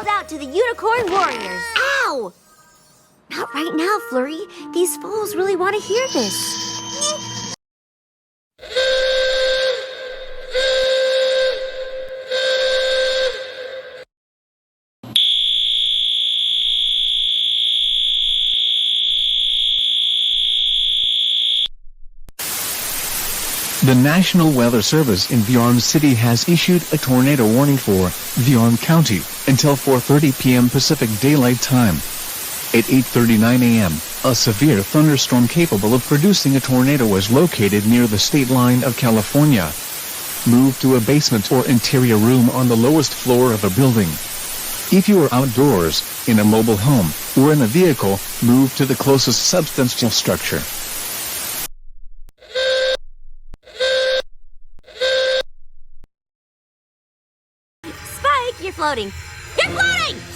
Out to the Unicorn Warriors. Ow! Not right now, Flurry. These fools really want to hear this. The National Weather Service in Viarm City has issued a tornado warning for Viarm County until 4:30 p.m. Pacific Daylight Time. At 8:39 a.m., a severe thunderstorm capable of producing a tornado was located near the state line of California. Move to a basement or interior room on the lowest floor of a building. If you are outdoors, in a mobile home, or in a vehicle, move to the closest substantial structure. Spike, you're floating. You're floating!